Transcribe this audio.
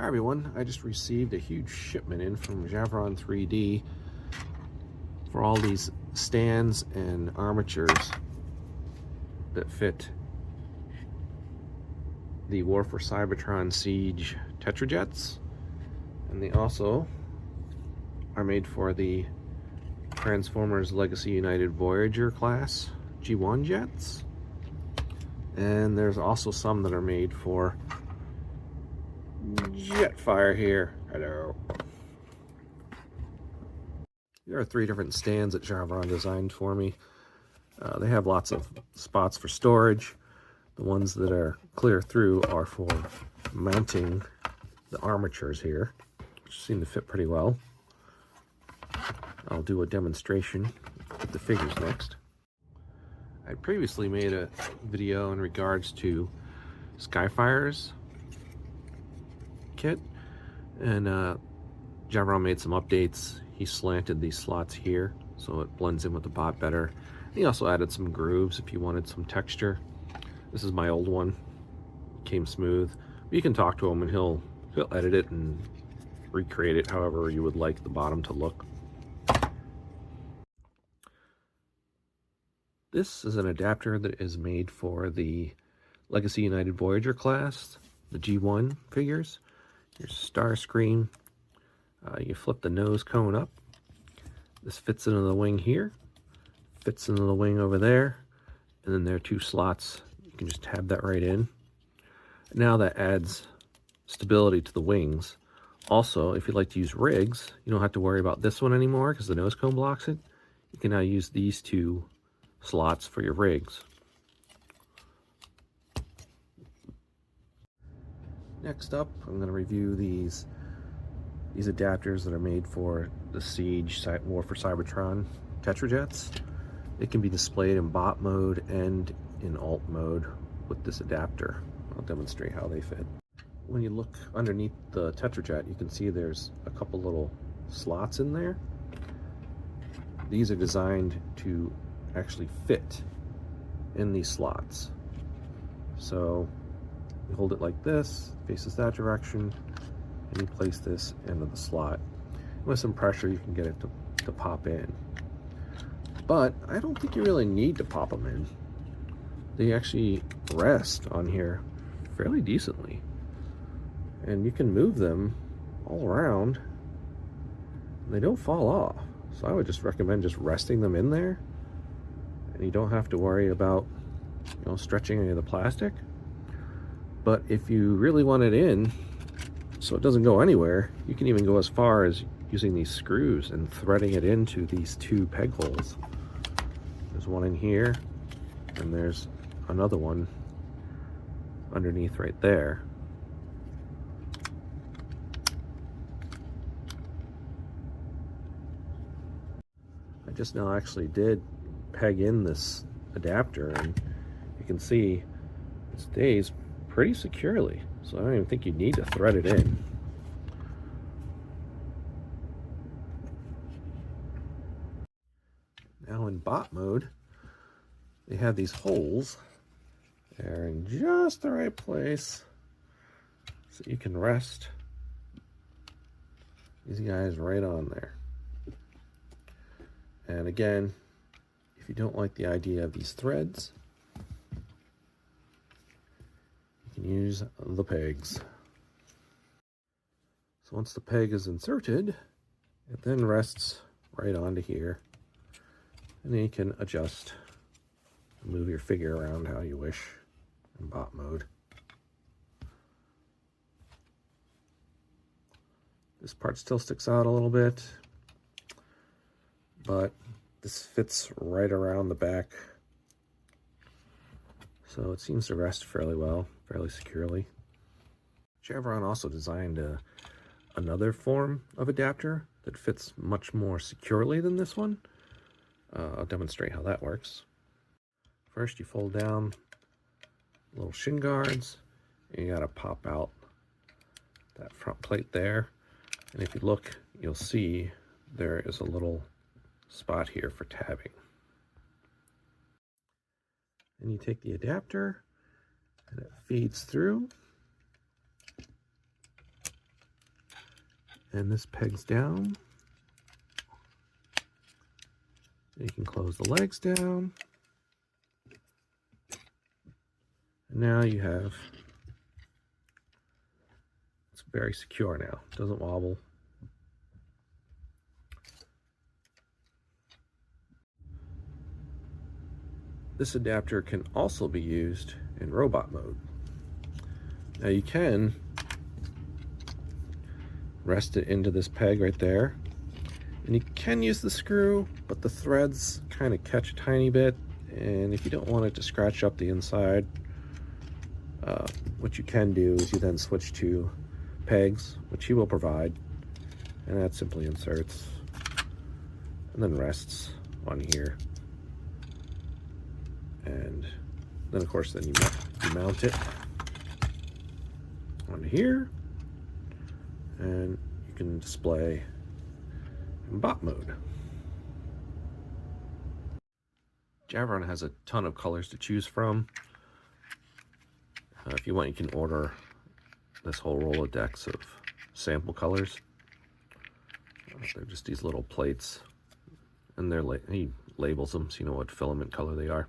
Hi everyone, I just received a huge shipment in from Javeron 3D for all these stands and armatures that fit the War for Cybertron Siege Tetrajets, and they also are made for the Transformers Legacy United Voyager class G1 jets, and there's also some that are made for Jetfire here. Hello. There are 3 different stands that Javeron designed for me. They have lots of spots for storage. The ones that are clear through are for mounting the armatures here, which seem to fit pretty well. I'll do a demonstration with the figures next. I previously made a video in regards to Skyfire's kit, and Javeron made some updates. He slanted these slots here so it blends in with the bot better. He also added some grooves if you wanted some texture. This is my old one, came smooth. But you can talk to him and he'll edit it and recreate it however you would like the bottom to look. This is an adapter that is made for the Legacy United Voyager class, the G1 figures. Your Starscream, you flip the nose cone up. This fits into the wing here, fits into the wing over there, and then there are 2 slots. You can just tab that right in. Now that adds stability to the wings. Also, if you'd like to use rigs, you don't have to worry about this one anymore because the nose cone blocks it. You can now use these 2 slots for your rigs. Next up, I'm going to review these adapters that are made for the Siege War for Cybertron Tetrajets. It can be displayed in bot mode and in alt mode with this adapter. I'll demonstrate how they fit. When you look underneath the Tetrajet, you can see there's a couple little slots in there. These are designed to actually fit in these slots. So you hold it like this, faces that direction, and you place this into the slot. With some pressure, you can get it to pop in. But I don't think you really need to pop them in. They actually rest on here fairly decently. And you can move them all around. They don't fall off. So I would just recommend just resting them in there. And you don't have to worry about, stretching any of the plastic. But if you really want it in, so it doesn't go anywhere, you can even go as far as using these screws and threading it into these 2 peg holes. There's one in here, and there's another one underneath right there. I just now actually did peg in this adapter, and you can see it stays pretty securely, so I don't even think you need to thread it in. Now in bot mode, they have these holes. They're in just the right place, so you can rest these guys right on there. And again, if you don't like the idea of these threads, you can use the pegs. So once the peg is inserted, it then rests right onto here. And then you can adjust and move your figure around how you wish in bot mode. This part still sticks out a little bit, but this fits right around the back. So it seems to rest fairly well, fairly securely. Javeron also designed another form of adapter that fits much more securely than this one. I'll demonstrate how that works. First, you fold down little shin guards, and you gotta pop out that front plate there. And if you look, you'll see there is a little spot here for tabbing. And you take the adapter, and it feeds through. And this pegs down. You can close the legs down. And now you have, it's very secure now. It doesn't wobble. This adapter can also be used in robot mode. Now you can rest it into this peg right there, and you can use the screw, but the threads kind of catch a tiny bit, and if you don't want it to scratch up the inside, what you can do is you then switch to pegs, which he will provide, and that simply inserts and then rests on here. And then of course then you mount it on here, and you can display in bot mode. Javeron has a ton of colors to choose from. If you want, you can order this whole Rolodex of sample colors. They're just these little plates, and he labels them so you know what filament color they are.